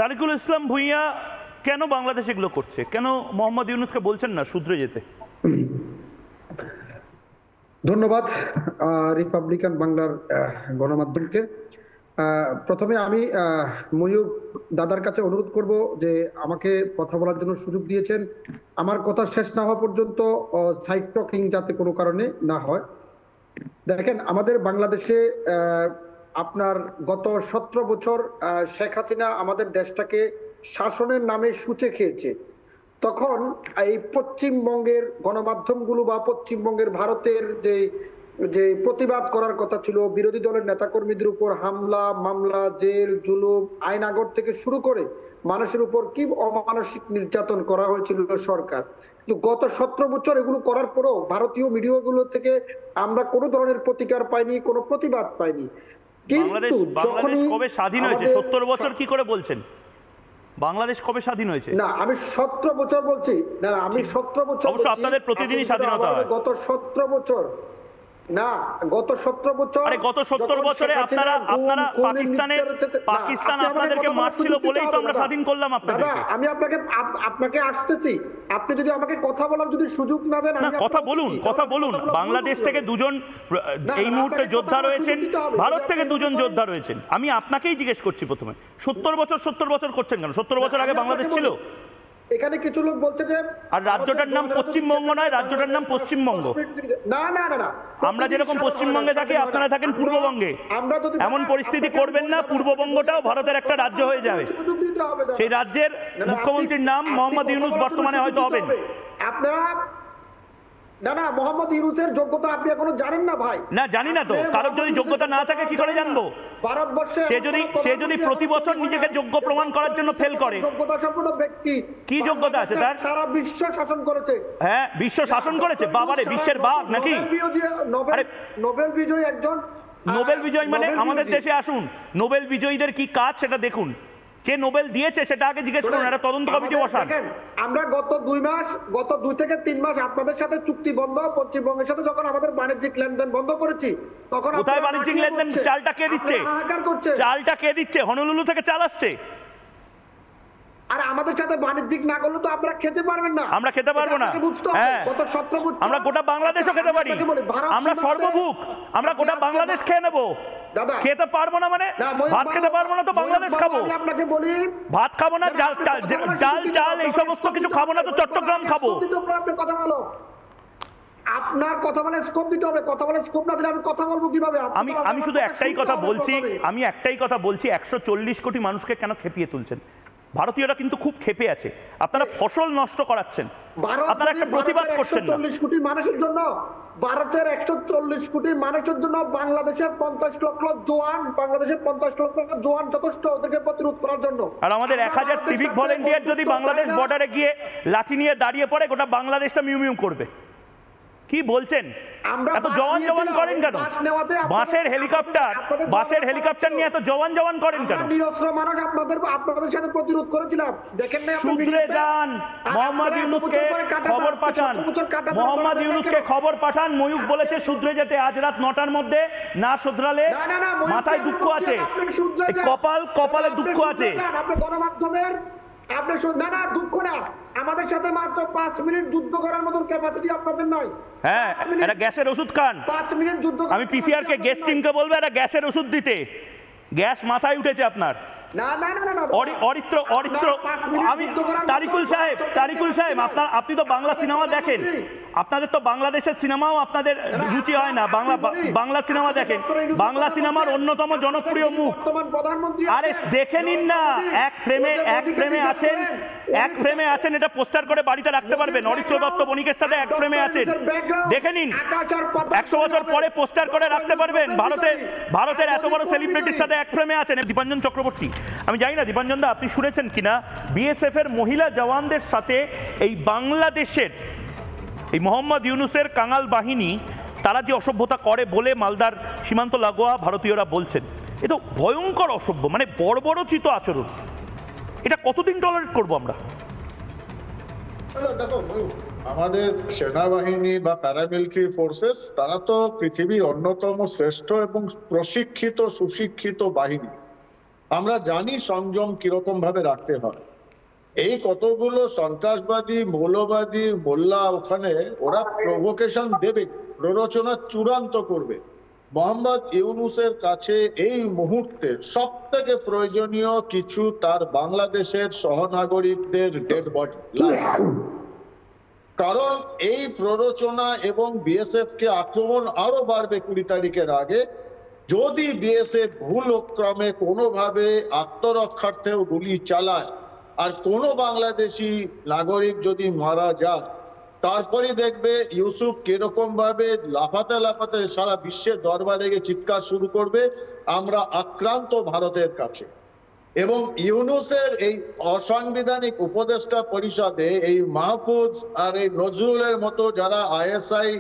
তারিকুল ইসলাম ভূঁইয়া কেন বাংলাদেশ এগুলো করছে? কেন মোহাম্মদ ইউনূসকে বলছেন না শুধরে যেতে? ধন্যবাদ রিপাবলিকান বাংলার গণমাধ্যমকে। প্রথমে আমি ময়ূর দাদার কাছে অনুরোধ করব যে আমাকে কথা বলার জন্য সুযোগ দিয়েছেন। আমার কথা শেষ না হওয়া পর্যন্ত সাইড টকিং যাতে কোনো কারণে না হয়। দেখেন, আমাদের বাংলাদেশে আপনার গত 17 বছর শেখ হাসিনা আমাদের দেশটাকে শাসনের নামে সূচে খেয়েছে। তখন এই পশ্চিমবঙ্গের গণমাধ্যমগুলো বা পশ্চিমবঙ্গের ভারতের যে প্রতিবাদ করার কথা ছিল, বিরোধী দলের নেতাকর্মীদের উপর হামলা মামলা, জেল জুলুম, আইনাগর থেকে শুরু করে মানুষের উপর কি অমানসিক নির্যাতন করা হয়েছিল সরকার। কিন্তু গত 17 বছর এগুলো করার পরেও ভারতীয় মিডিয়াগুলো থেকে আমরা কোনো ধরনের প্রতিকার পাইনি, কোনো প্রতিবাদ পাইনি। কিন্তু বাংলাদেশ কবে স্বাধীন হয়েছে? 70 বছর কি করে বলছেন? বাংলাদেশ কবে স্বাধীন হয়েছে? না, আমি 17 বছর বলছি না, আমি 17 বছর অবশ্য আপনাদের প্রতিদিনই স্বাধীনতা হয়। গত 17 বছর না, গত 17 বছর। আরে গত 70 বছরে আপনারা পাকিস্তান আপনাদেরকে মারছিল বলেই তো আমরা স্বাধীন করলাম আপনাদেরকে। দাদা, আমি আপনাকে আসতেছি, আপনি যদি আমাকে কথা বলার যদি সুযোগ না দেন। না, কথা বলুন। বাংলাদেশ থেকে দুজন এই মুহূর্তে যোদ্ধা রয়েছেন, ভারত থেকে দুজন যোদ্ধা রয়েছেন। আমি আপনাকেই জিজ্ঞেস করছি প্রথমে, 70 বছর করছেন কেন? 70 বছর আগে বাংলাদেশ ছিল। এখানে কিছু লোক বলছে যে আর রাজ্যটার নাম পশ্চিমবঙ্গ নয়, রাজ্যটার নাম পশ্চিমবঙ্গ। না না না না, আমরা যেরকম পশ্চিমবঙ্গে থাকি আপনারা থাকেন পূর্ববঙ্গে। এমন পরিস্থিতি করবেন না, পূর্ববঙ্গটাও ভারতের একটা রাজ্য হয়ে যাবে। সেই রাজ্যের মুখ্যমন্ত্রীর নাম মোহাম্মদ ইউনূস বর্তমানে হয়তো হবেন। আপনারা না, মোহাম্মদ ইউনূসের যোগ্যতা আপনি এখনো জানেন না ভাই। না, জানি না তো। কারোর যদি যোগ্যতা না থাকে কি করে জানবো? ভারতবর্ষে সে যদি প্রতি বছর নিজেকে যোগ্য প্রমাণ করার জন্য ফেল করে, যোগ্যতা সম্পন্ন ব্যক্তি কি যোগ্যতা আছে তার? সারা বিশ্ব শাসন করেছে। হ্যাঁ, বিশ্ব শাসন করেছে। বাবারে, বিশ্বের বাঘ নাকি? নোবেল বিজয়ী একজন। নোবেল বিজয়ী মানে আমাদের দেশে আসুন, নোবেল বিজয়ীদের কি কাজ সেটা দেখুন। কে নোবেল দিয়েছে সেটা আগে জিজ্ঞেস করুন, একটা তদন্ত কমিটি বসান। আমরা গত 2 থেকে 3 মাস আপনাদের সাথে চুক্তি বন্ধ, পশ্চিমবঙ্গের সাথে যখন আমাদের বাণিজ্যিক লেনদেন বন্ধ করেছি, তখন কোথায় বাণিজ্যিক লেনদেন? চালটা কে দিচ্ছে? চালটা কে দিচ্ছে? হনুলুলু থেকে চাল আসছে। আর আমাদের সাথে বাণিজ্যিক না করলে তো আমরা খেতে পারবেন না। আমরা খেতে পারবো না। হ্যাঁ, গত 17 বছর আমরা গোটা বাংলাদেশও খেতে পারি। আমরা সর্বভুক, আমরা গোটা বাংলাদেশ খেয়ে নেবো। খেতে পারবো না মানে ভাত খেতে পারবো না তো বাংলাদেশ খাবো? আপনাকে বলি, ভাত খাবো না, ডাল চাল এই সমস্ত কিছু খাবো না তো চট্টগ্রাম খাবো? কথা বলো, আপনার কথা বলে স্কোপ দিতে হবে। কথা বলে স্কোপ না দিলে আমি কথা বলবো কিভাবে? আমি শুধু একটাই কথা বলছি 140 কোটি মানুষকে কেন খেপিয়ে তুলছেন? ভারতীয়রা কিন্তু খুব ক্ষেপে আছে। আপনারা ফসল নষ্ট করাচ্ছেন, আপনারা একটা প্রতিবাদ করছেন না। 140 কোটি মানুষের জন্য, ভারতের 140 কোটি মানুষের জন্য বাংলাদেশের 50 লক্ষ জওয়ান যথেষ্ট ওদেরকে প্রতিরোধ করার জন্য। আর আমাদের 1000 সিভিক ভলেন্টিয়ার যদি বাংলাদেশ বর্ডারে গিয়ে লাঠি নিয়ে দাঁড়িয়ে পড়ে, গোটা বাংলাদেশটা মিউ করবে। কি বলছেন? এত জওয়ান করেন কেন? বাসের হেলিকপ্টার নিয়ে এত জওয়ান করেন কেন? নিরস্ত্র মানুষ আপনাদের সাথে প্রতিরোধ করেছিলাম, দেখেন না? শুধরে যান, মোহাম্মদ ইউনূসকে খবর পাঠান। মোহাম্মদ ইউনূসকে খবর পাঠান। ময়ূক বলেছে শুধরে যেতে আজ রাত 9টার মধ্যে। না শুধরালে মাথায় দুঃখ আছে, কপালে দুঃখ আছে। আপনি গণমাধ্যমের না দুঃখ না, আমাদের সাথে মাত্র 5 মিনিট যুদ্ধ করার মতন ক্যাপাসিটি আপনাদের নয়। হ্যাঁ, এটা গ্যাসের ওষুধ খান। 5 মিনিট যুদ্ধ। আমি পিসিআর কে গ্যাস টিমকে বলবো এটা গ্যাসের ওষুধ দিতে। গ্যাস মাথায় উঠেছে আপনার। তারিকুল সাহেব, আপনি তো বাংলা সিনেমা দেখেন। আপনাদের তো বাংলাদেশের সিনেমাও আপনাদের রুচি হয় না। বাংলা সিনেমা দেখেন। বাংলা সিনেমার অন্যতম জনপ্রিয় মুখ। আরে দেখে নিন না, এক ফ্রেমে আছেন, এটা পোস্টার করে বাড়িতে রাখতে পারবেন। অরিত্র দত্ত বণিকের সাথে এক ফ্রেমে আছেন, দেখে নিন। 100 বছর পরে পোস্টার করে রাখতে পারবেন। ভারতের এত বড় সেলিব্রিটির সাথে এক ফ্রেমে আছেন। দীপাঞ্জন চক্রবর্তী, আমি জানি না দীপাঞ্জন দা আপনি শুনেছেন কিনা, বিএসএফ এর মহিলা জওয়ানদের সাথে এই বাংলাদেশের এই মোহাম্মদ ইউনূসের কাঙাল বাহিনী তারা যে অসভ্যতা করে বলে মালদার সীমান্ত লাগোয়া ভারতীয়রা বলছেন, এ তো ভয়ঙ্কর অসভ্য, মানে বর্বরোচিত আচরণ। এটা কতদিন টলারেট করবো আমরা? দেখো, আমাদের সেনাবাহিনী বা প্যারামিলিটারি ফোর্সেস তারা তো পৃথিবীর অন্যতম শ্রেষ্ঠ এবং প্রশিক্ষিত সুশিক্ষিত বাহিনী। আমরা জানি সংযম কিরকম ভাবে রাখতে হয়। এই কতগুলো সন্ত্রাসবাদী মৌলবাদী মোল্লা ওখানে ওরা প্রভোকেশন দেবে, প্ররোচনা চূড়ান্ত করবে। মোহাম্মদ ইউনূসের কাছে এই মুহূর্তে সব থেকে প্রয়োজনীয় কিছু তার বাংলাদেশের সহনাগরিকদের ডেড বডি, কারণ এই প্ররোচনা এবং বিএসএফ কে আক্রমণ আরো বাড়বে 20 তারিখের আগে। যদি বিএসএফ ভুল ক্রমে কোনোভাবে আত্মরক্ষার্থেও গুলি চালায় আর কোনো বাংলাদেশি নাগরিক যদি মারা যায়, তারপরে দেখবে ইউসুফ কিরকম ভাবে লাফাতে লাফাতে সারা বিশ্বের দরবারে গিয়ে চিৎকার শুরু করবে, আমরা আক্রান্ত ভারতের কাছে। এবং ইউনূসের এই অসাংবিধানিক উপদেষ্টা পরিষদে এই মাহফুজ আর এই নজরুলের মতো যারা আইএসআই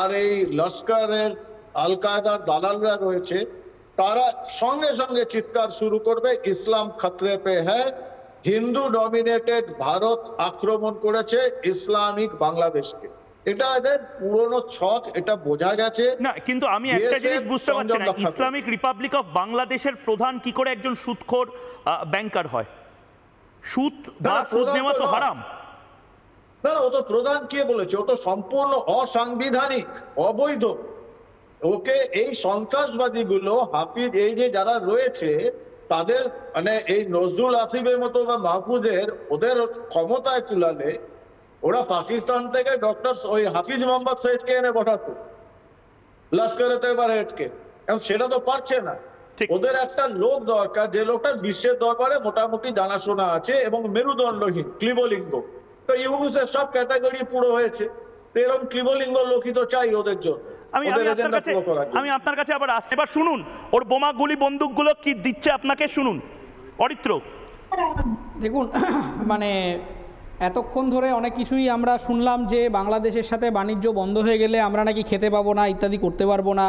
আর এই লস্করের আল কায়দার দালালরা রয়েছে, তারা সঙ্গে সঙ্গে চিৎকার শুরু করবে ইসলাম খতরে পে হ্যায়, হিন্দু ডমিনেটেড ভারত আক্রমণ করেছে ইসলামিক বাংলাদেশকে। এটা এদের পুরনো ছক, এটা বোঝা গেছে না। কিন্তু আমি একটা জিনিস বুঝতে পারছি না, ইসলামিক রিপাবলিক অফ বাংলাদেশের প্রধান কি করে একজন সুদখোর ব্যাংকার হয়? সুদ বা সুদ নেওয়া তো হারাম। না, ও তো প্রধান কে বলেছে? ও তো সম্পূর্ণ অসাংবিধানিক, অবৈধ। ওকে এই সন্ত্রাসবাদী গুলো হাফিজ এই যে যারা রয়েছে তাদের মানে এই নজরুল আসিফের মতো বা মাহফুজের ওদের ক্ষমতায় তুলালে ওরা পাকিস্তান থেকে ডক্টর ওই হাফিজ মোহাম্মদ সৈয়দকে এনে বসাতো লস্করে তৈবার হেডকে, এবং সেটা তো পারছে না। ওদের একটা লোক দরকার যে লোকটার বিশ্বের দরবারে মোটামুটি জানাশোনা আছে এবং মেরুদণ্ডহীন, ক্লিবলিঙ্গ। তো ইউনূসের সব ক্যাটাগরি পুরো হয়েছে, তো এরকম ক্লিবলিঙ্গ লোকই তো চাই ওদের জন্য। আমি আপনার কাছে আবার আসছি, এবার শুনুন ওর বোমা গুলি বন্দুকগুলো কি দিচ্ছে আপনাকে, শুনুন অরিত্র। দেখুন, মানে এতক্ষণ ধরে অনেক কিছুই আমরা শুনলাম যে বাংলাদেশের সাথে বাণিজ্য বন্ধ হয়ে গেলে আমরা নাকি খেতে পাবো না, ইত্যাদি করতে পারবো না।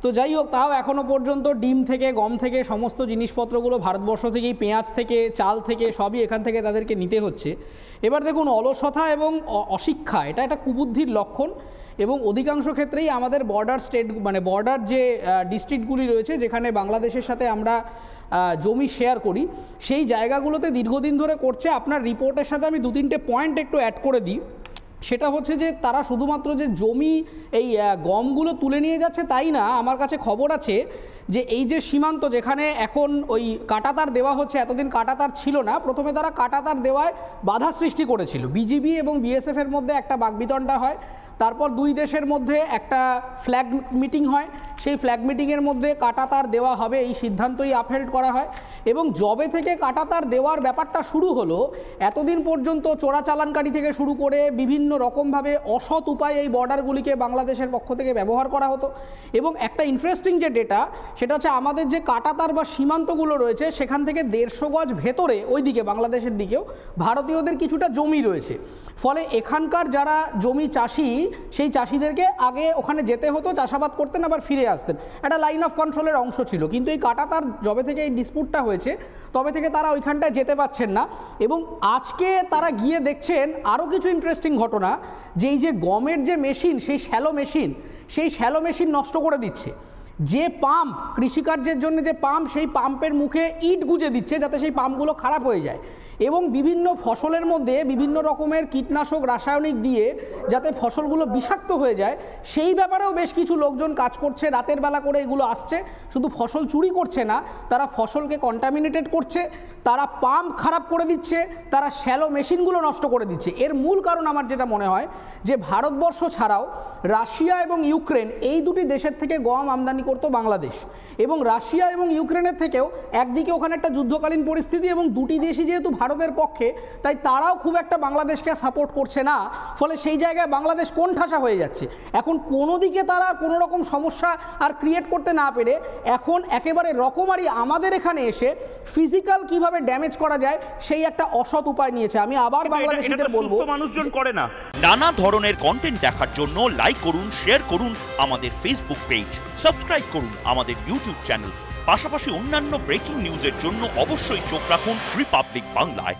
তো যাই হোক, তাও এখনও পর্যন্ত ডিম থেকে গম থেকে সমস্ত জিনিসপত্রগুলো ভারতবর্ষ থেকেই, পেঁয়াজ থেকে চাল থেকে সবই এখান থেকে তাদেরকে নিতে হচ্ছে। এবার দেখুন, অলসতা এবং অশিক্ষা এটা একটা কুবুদ্ধির লক্ষণ, এবং অধিকাংশ ক্ষেত্রেই আমাদের বর্ডার স্টেট মানে বর্ডার যে ডিস্ট্রিক্টগুলি রয়েছে যেখানে বাংলাদেশের সাথে আমরা জমি শেয়ার করি, সেই জায়গাগুলোতে দীর্ঘদিন ধরে করছে। আপনার রিপোর্টের সাথে আমি 2-3টে পয়েন্ট একটু অ্যাড করে দিই। সেটা হচ্ছে যে তারা শুধুমাত্র যে জমি এই গমগুলো তুলে নিয়ে যাচ্ছে তাই না, আমার কাছে খবর আছে যে এই যে সীমান্ত যেখানে এখন ওই কাঁটাতার দেওয়া হচ্ছে, এতদিন কাঁটাতার ছিল না, প্রথমে তারা কাঁটাতার দেওয়ায় বাধা সৃষ্টি করেছিল। বিজিবি এবং বিএসএফের মধ্যে একটা বাকবিতণ্ডা হয়, তারপর দুই দেশের মধ্যে একটা ফ্ল্যাগ মিটিং হয়, সেই ফ্ল্যাগ মিটিংয়ের মধ্যে কাঁটাতার দেওয়া হবে এই সিদ্ধান্তই আপহেল্ড করা হয়। এবং জবে থেকে কাঁটাতার দেওয়ার ব্যাপারটা শুরু হলো, এতদিন পর্যন্ত চোরাচালানকারী থেকে শুরু করে বিভিন্ন রকমভাবে অসৎ উপায়ে এই বর্ডারগুলিকে বাংলাদেশের পক্ষ থেকে ব্যবহার করা হতো। এবং একটা ইন্টারেস্টিং যে ডেটা, সেটা হচ্ছে আমাদের যে কাঁটাতার বা সীমান্তগুলো রয়েছে সেখান থেকে 150 গজ ভেতরে ওইদিকে বাংলাদেশের দিকেও ভারতীয়দের কিছুটা জমি রয়েছে। ফলে এখানকার যারা জমি চাষি, সেই চাষিদেরকে আগে ওখানে যেতে হতো, চাষাবাদ করতেন, আবার ফিরে আসতেন, একটা লাইন অফ কন্ট্রোলের অংশ ছিল। কিন্তু এই কাঁটাতার যবে থেকে এই ডিসপুটটা হয়েছে তবে থেকে তারা ওইখানটায় যেতে পারছেন না। এবং আজকে তারা গিয়ে দেখছেন আরও কিছু ইন্টারেস্টিং ঘটনা, যে এই যে গমের যে মেশিন, সেই শ্যালো মেশিন নষ্ট করে দিচ্ছে। যে পাম্প, কৃষিকার্যের জন্য যে পাম্প, সেই পাম্পের মুখে ইট গুঁজে দিচ্ছে যাতে সেই পাম্পগুলো খারাপ হয়ে যায়। এবং বিভিন্ন ফসলের মধ্যে বিভিন্ন রকমের কীটনাশক রাসায়নিক দিয়ে যাতে ফসলগুলো বিষাক্ত হয়ে যায়, সেই ব্যাপারেও বেশ কিছু লোকজন কাজ করছে। রাতের বেলা করে এগুলো আসছে, শুধু ফসল চুরি করছে না, তারা ফসলকে কন্টামিনেটেড করছে, তারা পাম্প খারাপ করে দিচ্ছে, তারা শ্যালো মেশিনগুলো নষ্ট করে দিচ্ছে। এর মূল কারণ আমার যেটা মনে হয় যে ভারতবর্ষ ছাড়াও রাশিয়া এবং ইউক্রেন, এই দুটি দেশের থেকে গম আমদানি করতো বাংলাদেশ, এবং রাশিয়া এবং ইউক্রেনের থেকেও একদিকে ওখানে একটা যুদ্ধকালীন পরিস্থিতি, এবং দুটি দেশই যেহেতু ভারতের পক্ষে, তাই তারাও খুব একটা বাংলাদেশকে সাপোর্ট করছে না। ফলে সেই জায়গায় বাংলাদেশ কোণঠাসা হয়ে যাচ্ছে। এখন কোনো দিকে তারা কোনো রকম সমস্যা আর ক্রিয়েট করতে না পেরে এখন একেবারে রকমারি আমাদের এখানে এসে ফিজিক্যাল কিভাবে ড্যামেজ করা যায় সেই একটা অসৎ উপায় নিয়েছে। আমি আবার বাংলাদেশিদের বলবো, মানুষজন করে না। নানা ধরনের কন্টেন্ট দেখার জন্য লাইক করুন, শেয়ার করুন আমাদের ফেসবুক পেজ, সাবস্ক্রাইব করুন আমাদের ইউটিউব চ্যানেল। পাশাপাশি অন্যান্য ব্রেকিং নিউজের জন্য অবশ্যই চোখ রাখুন রিপাবলিক বাংলায়।